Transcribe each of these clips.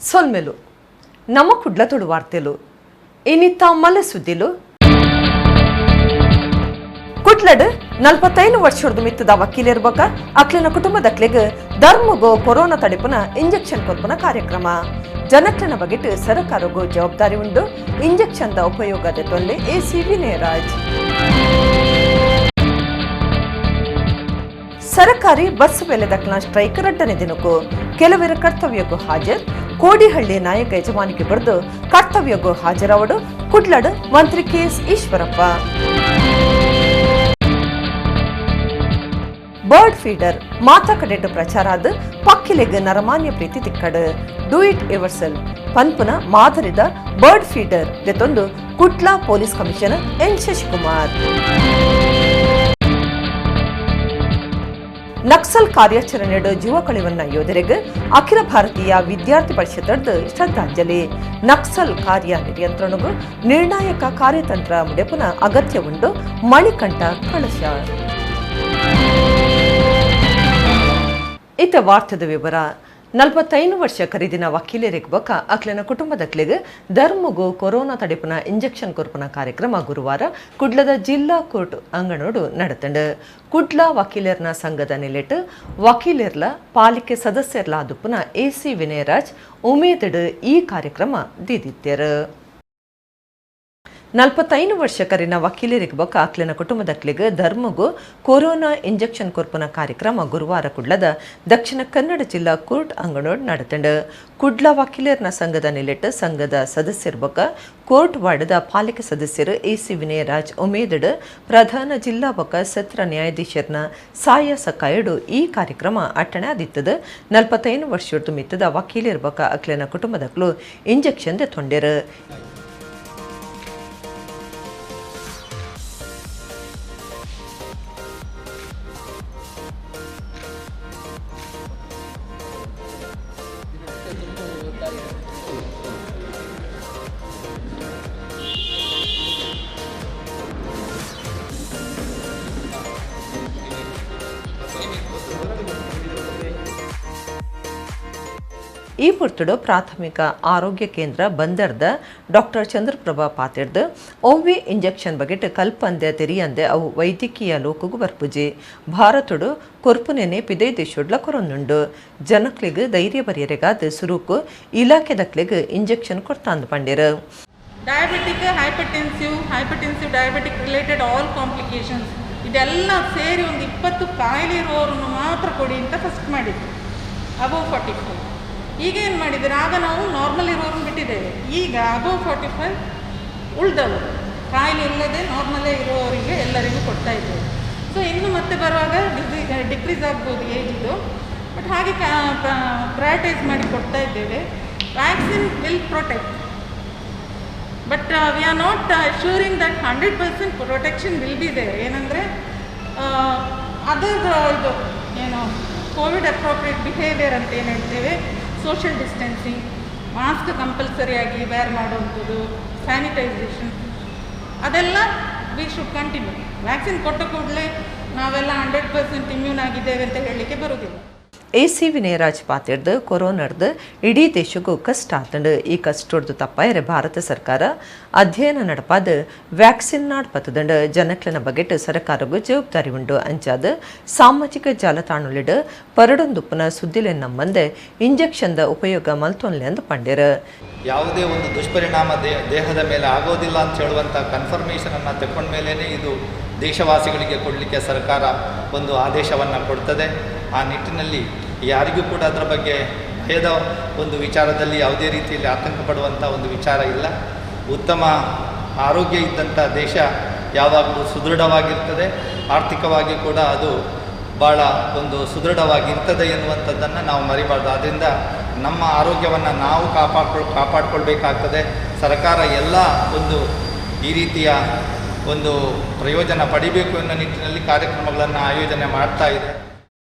ಸೊಲ್ಮೆಲು ನಮ್ಮ ಕುಡ್ಲತೊಡು ವಾರ್ತೆಲು ಇನ್ನಿತ್ತ ಮಲೆ ಸುದ್ದಿಲು ಕುಡ್ಲಡ್ 45 ವರ್ಷದ ಮಿತ್ತದ ವಕೀಲಿರ್ಬೇಕ ಅಕ್ಲಿನ ಕುಟುಂಬದಕ್ಲೆಗ್ ಧರ್ಮಗೋ ಕೊರೋನಾ ತಡೆಪುನ ಇಂಜೆಕ್ಷನ್ ಕೊರ್ಪುನ ಕಾರ್ಯಕ್ರಮ ಜನಕ್ಲನ ಬಗೆಟ್ ಸರ್ಕಾರಗೋ ಜವಾಬ್ದಾರಿ ಉಂಡು ಇಂಜೆಕ್ಷನ್ ದ ಉಪಯೋಗದ ತೊಂದೆ ಎಸಿ ವಿನಯರಾಜ್ ಸರ್ಕಾರಿ ಬಸ್ ಬೆಲೆ ದಕ್ಲ ಸ್ಟ್ರೈಕ್ ರಡ್ಡನೇ ದಿನಕ್ಕೂ ಕೆಲವರ ಕರ್ತವ್ಯಕ್ಕೂ ಹಾಜರ್ ಕೋಡಿಹಳ್ಳಿ ನಾಯಕ ಯಜಮಾನಿಗೆ ಬರೆದು ಕರ್ತವ್ಯಕ್ಕೂ ಹಾಜರವಡು ಕುಡ್ಲಡ್ ಮಂತ್ರಿ ಕೆಎಸ್ ಈಶ್ವರಪ್ಪ ಬರ್ಡ್ ಫೀಡರ್ ಮಾತಾ ಕಡೆಟ್ಟು ಪ್ರಚಾರಾದ ಪಕ್ಕಿಲೆಗ್ ನರಮಾನ್ಯ ಪ್ರೀತಿ ತಿಕ್ಕಡ್ ಡೂ ಇಟ್ ಎವರ್ಸೆಲ್ ಪನ್ಪುನ ಮಾದರಿದ ಬರ್ಡ್ ಫೀಡರ್ ದೆತೊಂದು Kudla police commissioner N Shashikumar Naxal ಕಾರ್ಯಾಚರಣೆಯ ಜೀವ ಕಳಿವನ್ನ ಯೋಧರಿಗೆ ಅಖಿಲ ಭಾರತೀಯ ವಿದ್ಯಾರ್ಥಿ ಪರಿಷತ್ ಶ್ರದ್ಧಾಂಜಲಿ ನಕ್ಸಲ್ ಕಾರ್ಯ ನಿಯಂತ್ರಣಗೂ ನಿರ್ಣಾಯಕ ಕಾರ್ಯತಂತ್ರ ಮುಡೆಪುನ ಅಗತ್ಯ ಉಂಡು ಮಣಿಕಂಠ ಕಳಶ ಇತ ವಾರ್ತೆದ ವಿವರ 45 ವರ್ಷ ಖರೀದಿನ ವಕೀಲರಿಗೆ ಬಕ ಅಕ್ಲನ ಕುಟುಂಬದಕ್ಲೆಗ್ ಧರ್ಮಗು ಕೊರೋನಾ ತಡೆಪುನ ಇಂಜೆಕ್ಷನ್ ಕೊರ್ಪುನ ಕಾರ್ಯಕ್ರಮ ಗುರುವಾರ ಕುಡ್ಲದ ಜಿಲ್ಲಾ ಕೋರ್ಟ್ ಅಂಗಣೋಡು ನಡೆತಂಡು ಕುಡ್ಲ ವಕೀಲರ್ನ ಸಂಘದ ನೆಲೆಟ್ ವಕೀಲರ್ಲ ಪಾಲಿಕೆ ಸದಸ್ಯರ್ಲ ಆದುಪುನ ಎಸಿ ವಿನಯರಾಜ್ ಉಮೇದಡ್ ಈ ಕಾರ್ಯಕ್ರಮ ದೀದಿತ್ಯರು 45 ವರ್ಷ ಕರಿನ ವಕೀಲರಿಗೆ ಬಕ ಅಕ್ಲಿನ ಕುಟುಂಬದಕ್ಲೆಗ್ ಧರ್ಮಗು ಕೊರೋನಾ ಇಂಜೆಕ್ಷನ್ ಕೊರ್ಪುನ ಕಾರ್ಯಕ್ರಮ ಗುರುವಾರ ಕುಡ್ಲದ ದಕ್ಷಿಣ ಕನ್ನಡ ಜಿಲ್ಲಾ ಕೋರ್ಟ್ ಅಂಗಣೋಡ್ ನಡೆತಂಡು ಕುಡ್ಲ ವಕೀಲರ್ನ ಸಂಘದ ನೆಲೆಟ್ ಸಂಘದ ಸದಸ್ಯರ ಬಕ ಕೋರ್ಟ್ ವಾರ್ಡದ ಪಾಲಿಕೆ ಸದಸ್ಯರು ಎಸಿ ವಿನಯರಾಜ್ ಉಮೇದಡ್ ಪ್ರಧಾನ ಜಿಲ್ಲಾ ಬಕ ಸತ್ರ ನ್ಯಾಯಾಧೀಶರ್ನ ಸಾಯ ಸಕಾಯಡು ಈ ಕಾರ್ಯಕ್ರಮ ಅಟ್ಟಣೆ ಆದಿತ್ತದ 45 ವರ್ಷದ ಮಿತ್ತದ ವಕೀಲರ ಬಕ ಅಕ್ಲಿನ ಕುಟುಂಬದಕ್ಲು ಇಂಜೆಕ್ಷನ್ ದೆತ್ತೊಂಡೆರು ಈ ಪುರ್ತುಡು ಪ್ರಾಥಮಿಕ ಆರೋಗ್ಯ ಕೇಂದ್ರ ಬಂದರ್ದ ಡಾಕ್ಟರ್ ಚಂದ್ರಪ್ರಭಾ ಪಾತಿರ್ದು ಒವ್ವೆ ಇಂಜೆಕ್ಷನ್ ಬಗೆಟ್ ಕಲ್ಪಂದೆ ತೆರಿಯಂದೆ ಅವು ವೈದ್ಯಕೀಯ ಲೋಕಗೂ ಬರ್ಪುಜಿ ಭಾರತಡು ಕೊರ್ಪುನೆನೆ ಪಿದೈ ದೇಶೊಡ್ಲ ಕೊರೊಂದುಂಡು ಜನಕ್ಲಿಗ್ ಧೈರ್ಯ ಬರೆಯರೆಗಾದ ಸುರುಕು ಇಲಾಖೆದಕ್ಲಿಗ್ ಇಂಜೆಕ್ಷನ್ ಕೊಡ್ತಾಂದು ಪಂಡಿರು diabetic hypertensive diabetic related all complications ಇದೆಲ್ಲ ಸೇರಿ ಒಂದು 20 ಕಾಯಿಲೆ ಇರುವವರನ್ನು ಮಾತ್ರ ಕೊಡಿ ಅಂತ ಫಸ್ಟ್ ಮಾಡಿದ್ರು ಅಬೌವ್ 45. ಈಗ ಏನು ಮಾಡಿದ್ದಾರೆ, ಆಗ ನಾವು ನಾರ್ಮಲ್ ಇರೋರನ್ನು ಬಿಟ್ಟಿದ್ದೇವೆ. ಈಗ ಅಬೌವ್ 45 ಉಳ್ದವರು ಕಾಯಿಲೆ ಇಲ್ಲದೆ ನಾರ್ಮಲೇ ಇರುವವರಿಗೆ ಎಲ್ಲರಿಗೂ ಕೊಡ್ತಾ ಇದ್ದೇವೆ. ಸೊ ಇನ್ನು ಮತ್ತೆ ಬರುವಾಗ ಡಿಕ್ರೀಸ್ ಆಗ್ಬೋದು ಏಜಿದು, ಬಟ್ ಹಾಗೆ ಪ್ರಯಾರಿಟೈಸ್ ಮಾಡಿ ಕೊಡ್ತಾ ಇದ್ದೇವೆ. Vaccine will protect, but we are not assuring that 100% protection will be there. ಏನಂದರೆ ಅದರ್ ಇದು ಏನು ಕೋವಿಡ್ ಅಪ್ರೋಪ್ರಿಯೇಟ್ ಬಿಹೇವಿಯರ್ ಅಂತ ಏನು ಹೇಳ್ತೇವೆ, ಸೋಷಿಯಲ್ ಡಿಸ್ಟೆನ್ಸಿಂಗ್, ಮಾಸ್ಕ್ ಕಂಪಲ್ಸರಿಯಾಗಿ ವೇರ್ ಮಾಡುವಂಥದ್ದು, ಸ್ಯಾನಿಟೈಸೇಷನ್, ಅದೆಲ್ಲ ವಿ ಶುಡ್ ಕಂಟಿನ್ಯೂ. ವ್ಯಾಕ್ಸಿನ್ ಕೊಟ್ಟ ಕೂಡಲೇ ನಾವೆಲ್ಲ 100% ಇಮ್ಯೂನ್ ಆಗಿದ್ದೇವೆ ಅಂತ ಹೇಳಲಿಕ್ಕೆ ಬರೋದಿಲ್ಲ. ಎಸಿ ವಿನಯರಾಜ್ ಪಾತಿರ್ದು ಕೊರೋನಾರ್ದು ಇಡೀ ದೇಶಕ್ಕೂ ಕಷ್ಟ ಆತಂಡು ಈ ಕಷ್ಟೊಡ್ದು ತಪ್ಪಾಯರೆ ಭಾರತ ಸರ್ಕಾರ ಅಧ್ಯಯನ ನಡಪಾದ ವ್ಯಾಕ್ಸಿನ್ ನಾಡ್ಪತ್ತದಂಡು ಜನಕ್ಲನ ಬಗೆಟ್ ಸರ್ಕಾರಗೂ ಜವಾಬ್ದಾರಿ ಉಂಡು ಅಂಚಾದ ಸಾಮಾಜಿಕ ಜಾಲತಾಣಲಿಡ್ ಪರಡೊಂದುಪ್ಪನ ಸುದ್ದಿಲೆ ನಮ್ಮಂದೆ ಇಂಜೆಕ್ಷನ್ದ ಉಪಯೋಗ ಮಲ್ತೊನ್ಲೆ ಅಂದು ಪಂಡಿರು. ಯಾವುದೇ ಒಂದು ದುಷ್ಪರಿಣಾಮ ದೇಹದ ಮೇಲೆ ಆಗೋದಿಲ್ಲ ಅಂತ ಹೇಳುವಂಥ ಕನ್ಫರ್ಮೇಷನನ್ನು ತಗೊಂಡ ಮೇಲೇ ಇದು ದೇಶವಾಸಿಗಳಿಗೆ ಕೊಡಲಿಕ್ಕೆ ಸರ್ಕಾರ ಒಂದು ಆದೇಶವನ್ನು ಕೊಡ್ತದೆ. ಆ ನಿಟ್ಟಿನಲ್ಲಿ ಯಾರಿಗೂ ಕೂಡ ಅದರ ಬಗ್ಗೆ ಭಯದ ಒಂದು ವಿಚಾರದಲ್ಲಿ ಯಾವುದೇ ರೀತಿಯಲ್ಲಿ ಆತಂಕ ಪಡುವಂಥ ಒಂದು ವಿಚಾರ ಇಲ್ಲ. ಉತ್ತಮ ಆರೋಗ್ಯ ಇದ್ದಂಥ ದೇಶ ಯಾವಾಗಲೂ ಸುದೃಢವಾಗಿರ್ತದೆ, ಆರ್ಥಿಕವಾಗಿ ಕೂಡ ಅದು ಭಾಳ ಒಂದು ಸುದೃಢವಾಗಿರ್ತದೆ ಎನ್ನುವಂಥದ್ದನ್ನು ನಾವು ಮರಿಬಾರ್ದು. ಆದ್ದರಿಂದ ನಮ್ಮ ಆರೋಗ್ಯವನ್ನು ನಾವು ಕಾಪಾಡಿಕೊಳ್ಬೇಕಾಗ್ತದೆ. ಸರ್ಕಾರ ಎಲ್ಲ ಒಂದು ಈ ರೀತಿಯ ಒಂದು ಪ್ರಯೋಜನ ಪಡಿಬೇಕು ಎನ್ನುವ ನಿಟ್ಟಿನಲ್ಲಿ ಕಾರ್ಯಕ್ರಮಗಳನ್ನು ಆಯೋಜನೆ ಮಾಡ್ತಾ ಇದೆ.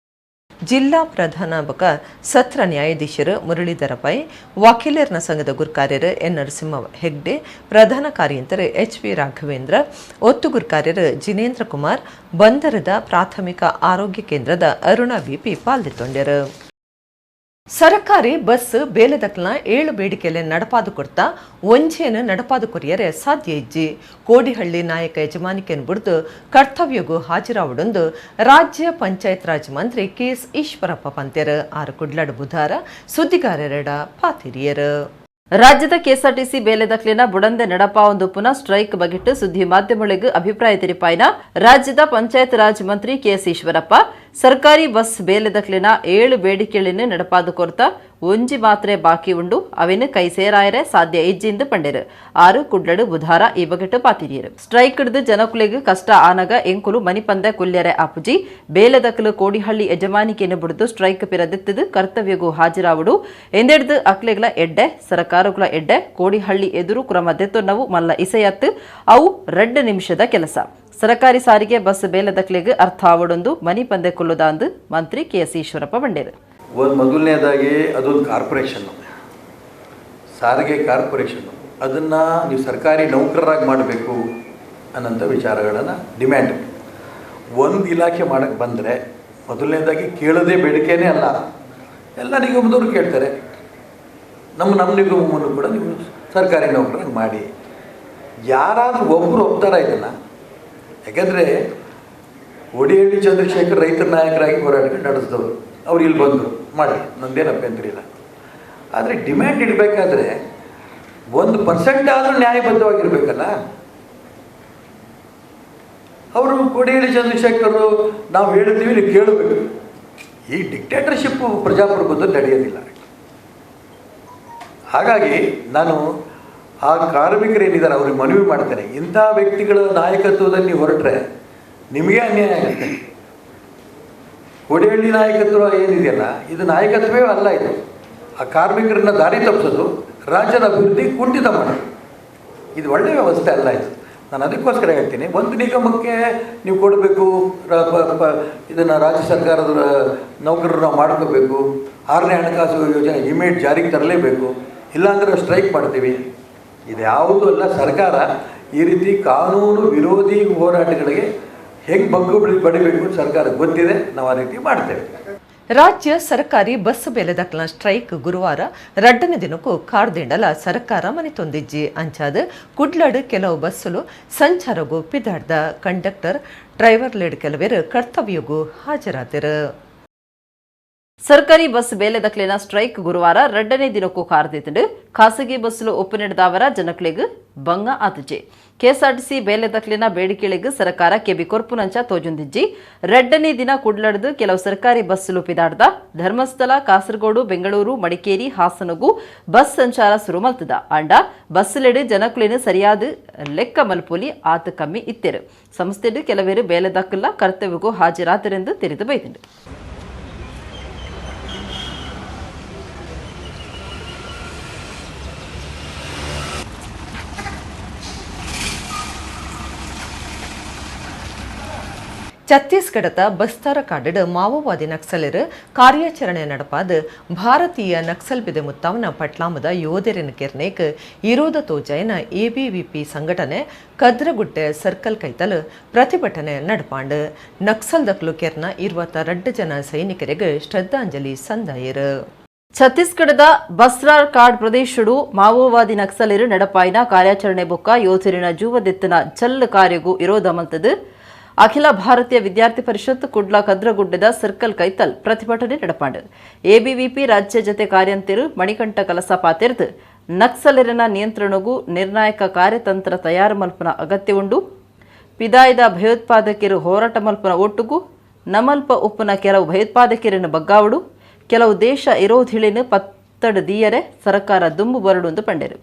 ಜಿಲ್ಲಾ ಪ್ರಧಾನ ಬಕ ಸತ್ರ ನ್ಯಾಯಾಧೀಶರು ಮುರಳೀಧರ ಪೈ, ವಕೀಲರ್ನ ಸಂಘದ ಗುರುಕಾರ್ಯರು ಎನ್ ನರಸಿಂಹ ಹೆಗ್ಡೆ, ಪ್ರಧಾನ ಕಾರ್ಯಂತರ ಎಚ್ ವಿ ರಾಘವೇಂದ್ರ, ಒತ್ತು ಗುರುಕಾರ್ಯರು ಜಿನೇಂದ್ರ ಕುಮಾರ್, ಬಂದರದ ಪ್ರಾಥಮಿಕ ಆರೋಗ್ಯ ಕೇಂದ್ರದ ಅರುಣ ವಿಪಿ ಪಾಲ್ಗೊಂಡರು. ಸರಕಾರಿ ಬಸ್ ಬೇಲೆದಕ್ಲನ 7 ಬೇಡಿಕೆಲೆ ನಡಪಾದು ಕೊಡ್ತಾ ಒಂಜೇನು ನಡಪಾದು ಕೊರಿಯರೆ ಸಾಧ್ಯ ಇಜ್ಜಿ ಕೋಡಿಹಳ್ಳಿ ನಾಯಕ ಯಜಮಾನಿಕೆಯನ್ನು ಬಿಡ್ದು ಕರ್ತವ್ಯಗೂ ಹಾಜರಾವಡೊಂದು ರಾಜ್ಯ ಪಂಚಾಯತ್ ರಾಜ್ ಮಂತ್ರಿ ಕೆಎಸ್ ಈಶ್ವರಪ್ಪ ಪಂತ್ಯರು ಆರು ಕುಡ್ಲಡ್ ಬುಧಾರ ಸುದ್ದಿಗಾರರ ಪಾತಿರಿಯರು. ರಾಜ್ಯದ ಕೆಎಸ್ಆರ್ಟಿಸಿ ಬೇಲೆದಕ್ಲಿನ ಬುಡಂದೆ ನಡಪಾವೊಂದು ಪುನಃ ಸ್ಟ್ರೈಕ್ ಬಗೆಟ್ಟು ಸುದ್ದಿ ಮಾಧ್ಯಮಗಳಿಗೆ ಅಭಿಪ್ರಾಯ ತಿರಿಪಾಯಿನ ರಾಜ್ಯದ ಪಂಚಾಯತ್ ರಾಜ್ ಮಂತ್ರಿ ಕೆಎಸ್ ಈಶ್ವರಪ್ಪ ಸರ್ಕಾರಿ ಬಸ್ ಬೇಲೆದಕ್ಲಿನ 7 ಬೇಡಿಕೆಗಳನ್ನು ನಡಪಾದು ಕೊರ್ತ ಒಂಜಿ ಮಾತ್ರೆ ಬಾಕಿ ಉಂಡು ಅವಿನ ಕೈ ಸೇರಾಯರೆ ಸಾಧ್ಯ ಇಜ್ಜಿಂದು ಪಂಡೆರು ಆರು ಕುಡ್ಲಡು ಬುಧಾರ ಈ ಬಗೆಟ್ಟು ಪಾತಿರಿಯರು. ಸ್ಟ್ರೈಕ್ ಹಿಡಿದು ಜನಕುಲೆಗೆ ಕಷ್ಟ ಆನಗ ಎಂಕುಲು ಮನಿಪಂದೆ ಕುಲ್ಯರೆ ಆಪುಜಿ ಬೇಲೆದಕ್ಲು ಕೋಡಿಹಳ್ಳಿ ಯಜಮಾನಿಕೆಯನ್ನು ಬಿಡುದು ಸ್ಟ್ರೈಕ್ ಪಿರದಿತ್ತದು ಕರ್ತವ್ಯಗೂ ಹಾಜರಾವುಡು ಎಂದೆಡ್ದು ಅಕ್ಲೆಗಳ ಎಡ್ಡೆ ಸರಕಾರಗಳ ಎಡ್ಡೆ ಕೋಡಿಹಳ್ಳಿ ಎದುರು ಕ್ರಮದೆತ್ತೊನ್ನವು ಮಲ್ಲ ಇಸೆಯತ್ತು ಅವು 2 ನಿಮಿಷದ ಕೆಲಸ. ಸರಕಾರಿ ಸಾರಿಗೆ ಬಸ್ ಬೇಲೆದಕ್ಲೆಗೆ ಅರ್ಥ ಆವಡೊಂದು ಮನಿ ಪಂದೆ ಕೊಲ್ಲುದಾಂದು ಮಂತ್ರಿ ಕೆಎಸ್ ಈಶ್ವರಪ್ಪ ಬಂಡೇರು. ಮೊದಲನೇದಾಗಿ ಅದೊಂದು ಕಾರ್ಪೊರೇಷನ್ನು, ಸಾರಿಗೆ ಕಾರ್ಪೊರೇಷನ್ನು, ಅದನ್ನು ನೀವು ಸರ್ಕಾರಿ ನೌಕರರಾಗಿ ಮಾಡಬೇಕು ಅನ್ನೋಂಥ ವಿಚಾರಗಳನ್ನು ಡಿಮ್ಯಾಂಡ್. ಒಂದು ಇಲಾಖೆ ಮಾಡೋಕ್ಕೆ ಬಂದರೆ ಮೊದಲನೇದಾಗಿ ಕೇಳೋದೇ ಬೇಡಿಕೆನೇ ಅಲ್ಲ, ಎಲ್ಲ ನಿಗಮದವರು ಕೇಳ್ತಾರೆ. ನಮ್ಮ ನಿಗಮವನ್ನು ಕೂಡ ನೀವು ಸರ್ಕಾರಿ ನೌಕರಾಗಿ ಮಾಡಿ. ಯಾರಾದರೂ ಒಬ್ಬರು ಒಪ್ತಾರ ಇದನ್ನು? ಯಾಕೆಂದರೆ ಕೋಡಿಹಳ್ಳಿ ಚಂದ್ರಶೇಖರ್ ರೈತರ ನಾಯಕರಾಗಿ ಹೋರಾಟಗಳು ನಡೆಸಿದವರು, ಅವ್ರು ಇಲ್ಲಿ ಬಂದರು ಮಾಡಿ, ನಂದೇನು ಅಭ್ಯಂತರ ಇಲ್ಲ. ಆದರೆ ಡಿಮ್ಯಾಂಡ್ ಇಡಬೇಕಾದ್ರೆ 1% ಆದರೂ ನ್ಯಾಯಬದ್ಧವಾಗಿರಬೇಕಲ್ಲ. ಅವರು ಕೋಡಿಹಳ್ಳಿ ಚಂದ್ರಶೇಖರ್ ನಾವು ಹೇಳ್ತೀವಿ ನೀವು ಕೇಳಬೇಕು. ಈ ಡಿಕ್ಟೇಟರ್ಶಿಪ್ ಪ್ರಜಾಪ್ರಭುತ್ವದಲ್ಲಿ ನಡೆಯೋದಿಲ್ಲ. ಹಾಗಾಗಿ ನಾನು ಆ ಕಾರ್ಮಿಕರೇನಿದ್ದಾರೆ ಅವ್ರಿಗೆ ಮನವಿ ಮಾಡ್ತೇನೆ, ಇಂಥ ವ್ಯಕ್ತಿಗಳ ನಾಯಕತ್ವದಲ್ಲಿ ನೀವು ಹೊರಟ್ರೆ ನಿಮಗೆ ಅನ್ಯಾಯ ಆಗುತ್ತೆ. ಕೋಡಿಹಳ್ಳಿ ನಾಯಕತ್ವ ಏನಿದೆಯಲ್ಲ, ಇದು ನಾಯಕತ್ವವೇ ಅಲ್ಲ. ಇದು ಆ ಕಾರ್ಮಿಕರನ್ನ ದಾರಿ ತಪ್ಪಿಸೋದು, ರಾಜ್ಯದ ಅಭಿವೃದ್ಧಿ ಕುಂಠಿತ ಮಾಡೋದು, ಇದು ಒಳ್ಳೆಯ ವ್ಯವಸ್ಥೆ ಅಲ್ಲ. ಇದು ನಾನು ಅದಕ್ಕೋಸ್ಕರ ಹೇಳ್ತೀನಿ, ಒಂದು ನಿಗಮಕ್ಕೆ ನೀವು ಕೊಡಬೇಕು, ಇದನ್ನು ರಾಜ್ಯ ಸರ್ಕಾರದ ನೌಕರರು ನಾವು ಮಾಡ್ಕೋಬೇಕು, 6ನೇ ಹಣಕಾಸು ಯೋಜನೆ ಇಮಿಡಿಯೇಟ್ ಜಾರಿಗೆ ತರಲೇಬೇಕು, ಇಲ್ಲಾಂದರೆ ಸ್ಟ್ರೈಕ್ ಮಾಡ್ತೀವಿ. ಇದ್ಯಾವುದೂ ಅಲ್ಲ. ಸರ್ಕಾರ ಈ ರೀತಿ ಕಾನೂನು ವಿರೋಧಿ ಹೋರಾಟಗಳಿಗೆ ಹೆಂಗೆ ಬಗ್ಗು ಬಡಿಬೇಕು ಸರ್ಕಾರಕ್ಕೆ ಗೊತ್ತಿದೆ, ನಾವು ಆ ರೀತಿ ಮಾಡ್ತೇವೆ. ರಾಜ್ಯ ಸರ್ಕಾರಿ ಬಸ್ ಬೇಲೆದಕ್ಲನ ಸ್ಟ್ರೈಕ್ ಗುರುವಾರ 2ನೇ ದಿನಕ್ಕೂ ಕಾರ್ದಿಂಡಲ ಸರ್ಕಾರ ಮನಿತೊಂದಿಜ್ಜಿ ಅಂಚಾದ ಕುಡ್ಲಡ್ ಕೆಲವು ಬಸ್ಸುಲು ಸಂಚಾರಗೂ ಪಿದಾಡ್ದ ಕಂಡಕ್ಟರ್ ಡ್ರೈವರ್ ಲೇಡ್ ಕೆಲವೇರು ಕರ್ತವ್ಯಗೂ ಹಾಜರಾದರು. ಸರ್ಕಾರಿ ಬಸ್ ಬೇಲೆದಕ್ಲಿನ ಸ್ಟ್ರೈಕ್ ಗುರುವಾರ 2ನೇ ದಿನಕ್ಕೂ ಕಾರ್ದಿತ್ತು. ಖಾಸಗಿ ಬಸ್ಲು ಒಪ್ಪು ನೀಡಿದವರ ಜನಕ್ಲೆಗ್ ಬಂಗ ಆತುಜೆ. ಕೆಎಸ್ಆರ್ಟಿಸಿ ಬೇಲೆದಕ್ಲಿನ ಬೇಡಿಕೆಳಿಗೆ ಸರ್ಕಾರ ಕೆಬಿ ಕೊರ್ಪುನಂಚ ತೋಜುಂದಿಜ್ಜಿ 2ನೇ ದಿನ ಕುಡ್ಲಡ್ದು ಕೆಲವು ಸರ್ಕಾರಿ ಬಸ್ಲು ಪಿದಾಡ್ದ. ಧರ್ಮಸ್ಥಳ, ಕಾಸರಗೋಡು, ಬೆಂಗಳೂರು, ಮಡಿಕೇರಿ, ಹಾಸನಗೂ ಬಸ್ ಸಂಚಾರ ಶುರು ಮಲ್ತದ. ಅಂಡ ಬಸ್ಲೆಡ್ ಜನಕ್ಲಿನ ಸರಿಯಾದ ಲೆಕ್ಕ ಮಲ್ಪೋಲಿ ಆತ ಕಮ್ಮಿ ಇತ್ತೆರು. ಸಂಸ್ಥೆಡ್ ಕೆಲವೇರು ಬೇಲೆದಕ್ಲ ಕರ್ತವ್ಯಗೂ ಹಾಜರಾತರೆಂದು ತಿಳಿದು ಬೈತಿಂಡು. ಛತ್ತೀಸ್ಗಢದ ಬಸ್ತಾರ ಕಾಡಡ್ ಮಾವೋವಾದಿ ನಕ್ಸಲರು ಕಾರ್ಯಾಚರಣೆ ನಡಪಾದ ಭಾರತೀಯ ನಕ್ಸಲ್ ಬಿದೆ ಮುತ್ತಾವನ ಪಟ್ಲಾಮದ ಯೋಧರಿನ ಕೆರ್ನೇಕ್ ಇರೋದ ತೋಜೈನ ಎಬಿವಿಪಿ ಸಂಘಟನೆ ಕದ್ರಗುಡ್ಡೆ ಸರ್ಕಲ್ ಕೈತಲು ಪ್ರತಿಭಟನೆ ನಡಪಾಂಡು ನಕ್ಸಲ್ ದಕ್ಲು ಕೆರ್ನ 22 ಜನ ಸೈನಿಕರಿಗೆ ಶ್ರದ್ಧಾಂಜಲಿ ಸಂದಾಯರು. ಛತ್ತೀಸ್ಗಢದ ಬಸ್ತಾರ್ ಕಾಡ್ ಪ್ರದೇಶಡು ಮಾವೋವಾದಿ ನಕ್ಸಲರು ನಡಪಾಯಿನ ಕಾರ್ಯಾಚರಣೆ ಬೊಕ್ಕ ಯೋಧರಿನ ಜೂವದೆತ್ತನ ಚಲ್ಲು ಕಾರ್ಯಗೂ ವಿರೋಧ ಮಲ್ತದು. ಅಖಿಲ ಭಾರತೀಯ ವಿದ್ಯಾರ್ಥಿ ಪರಿಷತ್ ಕುಡ್ಲ ಕದ್ರಗುಡ್ಡದ ಸರ್ಕಲ್ ಕೈತಲ್ ಪ್ರತಿಭಟನೆ ನಡಪಾಂಡು. ಎಬಿವಿಪಿ ರಾಜ್ಯ ಜತೆ ಕಾರ್ಯಂತಿರು ಮಣಿಕಂಠ ಕಲಸ ಪಾತೆರ್ದು ನಕ್ಸಲರಿನ ನಿಯಂತ್ರಣಗೂ ನಿರ್ಣಾಯಕ ಕಾರ್ಯತಂತ್ರ ತಯಾರು ಮಲ್ಪನ ಅಗತ್ಯ ಉಂಡು. ಪಿದಾಯದ ಭಯೋತ್ಪಾದಕರು ಹೋರಾಟ ಮಲ್ಪನ ಒಟ್ಟುಗೂ ನಮಲ್ಪ ಉಪ್ಪನ ಕೆಲವು ಭಯೋತ್ಪಾದಕರನ್ನು ಬಗ್ಗಾವಡು ಕೆಲವು ದೇಶ ವಿರೋಧಿಳಿನ ಪತ್ತಡ ದೀಯರೆ ಸರ್ಕಾರ ದುಂಬು ಬರಡುಂದು ಪಂಡೆರು.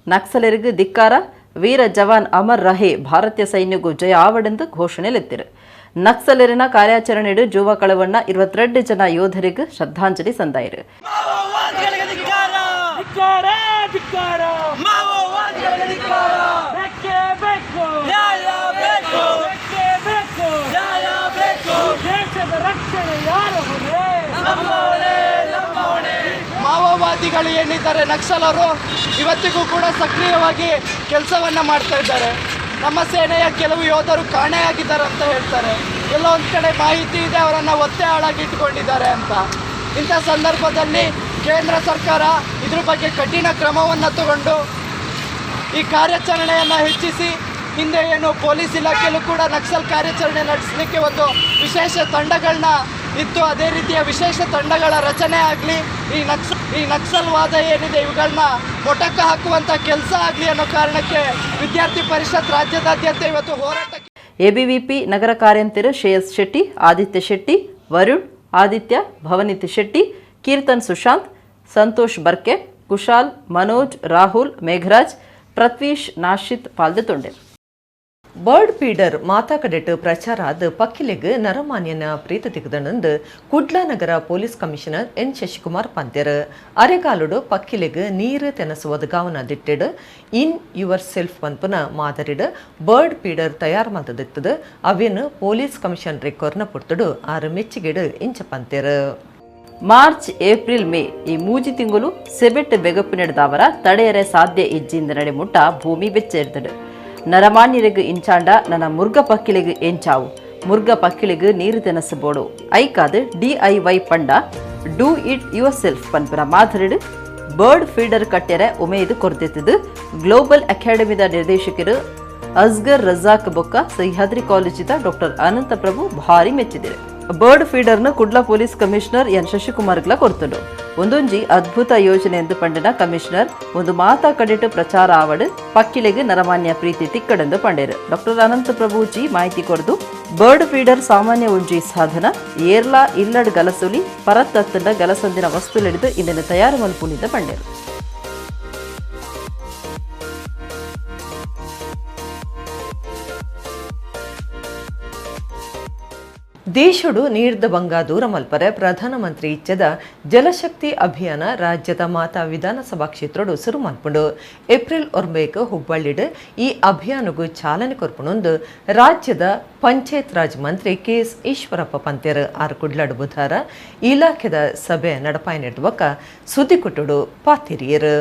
ನಕ್ಸಲರಿಗೆ ಧಿಕ್ಕಾರ, ವೀರ ಜವಾನ್ ಅಮರ್ ರಹೆ, ಭಾರತೀಯ ಸೈನ್ಯಗೂ ಜಯ ಆವಡೆಂದು ಘೋಷಣೆಲೆತ್ತಿರು. ನಕ್ಸಲರಿನ ಕಾರ್ಯಾಚರಣೆಡು ಜೂವ ಕಳವಣ್ಣ 22 ಜನ ಯೋಧರಿಗೆ ಶ್ರದ್ಧಾಂಜಲಿ ಸಂದಾಯರು. ಮಾವೋವಾದಿಗಳು ಏನಿದ್ದಾರೆ ನಕ್ಸಲರು ಇವತ್ತಿಗೂ ಕೂಡ ಸಕ್ರಿಯವಾಗಿ ಕೆಲಸವನ್ನು ಮಾಡ್ತಾ ಇದ್ದಾರೆ. ನಮ್ಮ ಸೇನೆಯ ಕೆಲವು ಯೋಧರು ಕಾಣೆಯಾಗಿದ್ದಾರೆ ಅಂತ ಹೇಳ್ತಾರೆ. ಎಲ್ಲೋ ಒಂದು ಕಡೆ ಮಾಹಿತಿ ಇದೆ ಅವರನ್ನು ಒತ್ತೆ ಹಾಳಾಗಿ ಇಟ್ಕೊಂಡಿದ್ದಾರೆ ಅಂತ. ಇಂಥ ಸಂದರ್ಭದಲ್ಲಿ ಕೇಂದ್ರ ಸರ್ಕಾರ ಇದ್ರ ಬಗ್ಗೆ ಕಠಿಣ ಕ್ರಮವನ್ನು ತಗೊಂಡು ಈ ಕಾರ್ಯಾಚರಣೆಯನ್ನು ಹೆಚ್ಚಿಸಿ, ಹಿಂದೆ ಏನು ಪೊಲೀಸ್ ಇಲಾಖೆಯಲ್ಲೂ ಕೂಡ ನಕ್ಸಲ್ ಕಾರ್ಯಾಚರಣೆ ನಡೆಸಲಿಕ್ಕೆ ಒಂದು ವಿಶೇಷ ತಂಡಗಳನ್ನ ಇತ್ತು, ಅದೇ ರೀತಿಯ ವಿಶೇಷ ತಂಡಗಳ ರಚನೆ ಆಗಲಿ, ಈ ನಕ್ಸಲ್ವಾದ ಏನಿದೆ ಇವುಗಳನ್ನ ಮೊಟಕ ಹಾಕುವಂಥ ಕೆಲಸ ಆಗಲಿ ಅನ್ನೋ ಕಾರಣಕ್ಕೆ ವಿದ್ಯಾರ್ಥಿ ಪರಿಷತ್ ರಾಜ್ಯದಾದ್ಯಂತ ಇವತ್ತು ಹೋರಾಟಕ್ಕೆ ಎಬಿವಿಪಿ ನಗರ ಕಾರ್ಯಂತರ ಶ್ರೇಯಸ್ ಶೆಟ್ಟಿ, ಆದಿತ್ಯ ಶೆಟ್ಟಿ, ವರುಣ್, ಆದಿತ್ಯ, ಭವನಿತ್ ಶೆಟ್ಟಿ, ಕೀರ್ತನ್ ಸುಶಾಂತ್, ಸಂತೋಷ್ ಬರ್ಕೆ, ಕುಶಾಲ್, ಮನೋಜ್, ರಾಹುಲ್, ಮೇಘರಾಜ್, ಪ್ರತ್ವೀಶ್, ನಾಶಿತ್ ಪಾಲ್ದೊಂಡೆ. ಬರ್ಡ್ ಫೀಡರ್ ಮಾತಾ ಕಡೆಟ್ ಪ್ರಚಾರಾದ ಪಕ್ಕಿಲೆಗ್ ನರಮಾನ್ಯನ ಪ್ರೀತ ತಿಗದನಂದು ಕುಡ್ಲಾ ನಗರ ಪೊಲೀಸ್ ಕಮಿಷನರ್ ಎನ್ ಶಶಿಕುಮಾರ್ ಪಂತ್ಯರ್ ಅರೆಗಾಲುಡು ಪಕ್ಕಿಲೆಗ್ ನೀರು ತೆನಸುವದ ಗಮನ ದಿಟ್ಟಿಡ್ ಇನ್ ಯುವರ್ ಸೆಲ್ಫ್ ಪನ್ಪನ ಮಾದರಿಡ್ ಬರ್ಡ್ ಫೀಡರ್ ತಯಾರು ಮಲ್ತದಿತ್ತದ ಅವೇನು ಪೊಲೀಸ್ ಕಮಿಷನರ್ ಕೊರ್ನ ಪುರ್ತಡು ಆರು ಮೆಚ್ಚುಗೆಡ್ ಇಂಚ ಪಂತ್ಯರ್. ಮಾರ್ಚ್, ಏಪ್ರಿಲ್, ಮೇ ಈ ಮೂಜಿ ತಿಂಗಳು ಸೆಬೆಟ್ ಬೆಗಪ್ಪು ನಡೆದವರ ತಡೆಯರೆ ಸಾಧ್ಯ ಇಜ್ಜಿಂದ ನಡೆಮುಟ್ಟ ಭೂಮಿ ಬೆಚ್ಚೆರ್ದಡು. ನರಮಾನ್ಯರಿಗೂ ಇಂಚಾಂಡ ನನ್ನ ಮುರ್ಗ ಪಕ್ಕಿಲಿಗೂ ಎಂಚಾವು ಮುರ್ಗ ಪಕ್ಕಿಲಿಗೂ ನೀರು ತೆನಸಬೋಡು ಐಕಾದು DIY ಪಂಡ ಡೂ ಇಟ್ ಯುವರ್ ಸೆಲ್ಫ್ ಪನ್ಪುರ ಮಾದರಿಡು ಬರ್ಡ್ ಫೀಡರ್ ಕಟ್ಯರೆ ಉಮೇದು ಕೊರ್ದೆತ್ತದು ಗ್ಲೋಬಲ್ ಅಕಾಡೆಮಿದ ನಿರ್ದೇಶಕರು ಅಸ್ಗರ್ ರಜಾಕ್ ಬೊಕ್ಕ ಸಹ್ಯಾದ್ರಿ ಕಾಲೇಜಿದ ಡಾಕ್ಟರ್ ಅನಂತ ಪ್ರಭು ಭಾರಿ ಮೆಚ್ಚಿದರು. ಬರ್ಡ್ ಫೀಡರ್ನ ಕುಡ್ಲಾ ಪೊಲೀಸ್ ಕಮಿಷನರ್ ಎನ್ ಶಶಿಕುಮಾರ್ಗ್ಲ ಕೊರ್ತುಂಡು. ಒಂದೊಂಜಿ ಅದ್ಭುತ ಯೋಜನೆ ಎಂದು ಪಂಡಿನ ಕಮಿಷನರ್ ಒಂದು ಮಾತಾ ಕಡಿಟ್ಟು ಪ್ರಚಾರ ಆವಡು ಪಕ್ಕಿಲೆಗೆ ನರಮಾನ್ಯ ಪ್ರೀತಿ ತಿಕ್ಕಡೆಂದು ಪಂಡೇರು. ಡಾಕ್ಟರ್ ಅನಂತ ಪ್ರಭುಜಿ ಮಾಹಿತಿ ಕೊರದು ಬರ್ಡ್ ಫೀಡರ್ ಸಾಮಾನ್ಯ ಉಂಜಿ ಸಾಧನ ಏರ್ಲಾ ಇಲ್ಲಡ್ ಗಲಸುಲಿ ಪರತ್ತತ್ತಂಡ ಗಲಸಂದಿನ ವಸ್ತುಲಿಡಿದು ಇಂದಿನ ತಯಾರು ಮಲ್ಪುನಿಂದ ಪಂಡೇರು. ದೇಶಡು ನೀರ್ದ ಬಂಗ ದೂರ ಮಲ್ಪರೆ ಪ್ರಧಾನಮಂತ್ರಿ ಇಚ್ಚದ ಜಲಶಕ್ತಿ ಅಭಿಯಾನ ರಾಜ್ಯದ ಮಾತಾ ವಿಧಾನಸಭಾ ಕ್ಷೇತ್ರಡು ಸುರು ಮಲ್ಪುಂಡು. ಏಪ್ರಿಲ್ 9 ಹುಬ್ಬಳ್ಳಿಡ್ ಈ ಅಭಿಯಾನಗೂ ಚಾಲನೆ ಕೊರ್ಪುಣೊಂದು ರಾಜ್ಯದ ಪಂಚಾಯತ್ ರಾಜ್ ಮಂತ್ರಿ KS ಈಶ್ವರಪ್ಪ ಪಂತ್ಯರ್ ಆರು ಕುಡ್ಲಾಡು ಬುಧವಾರ ಇಲಾಖೆದ ಸಭೆ ನಡಪಾಯಿ ನೆಡುವಕ ಸುದ್ದಿ ಕೊಟ್ಟುಡು ಪಾತಿರಿಯರು.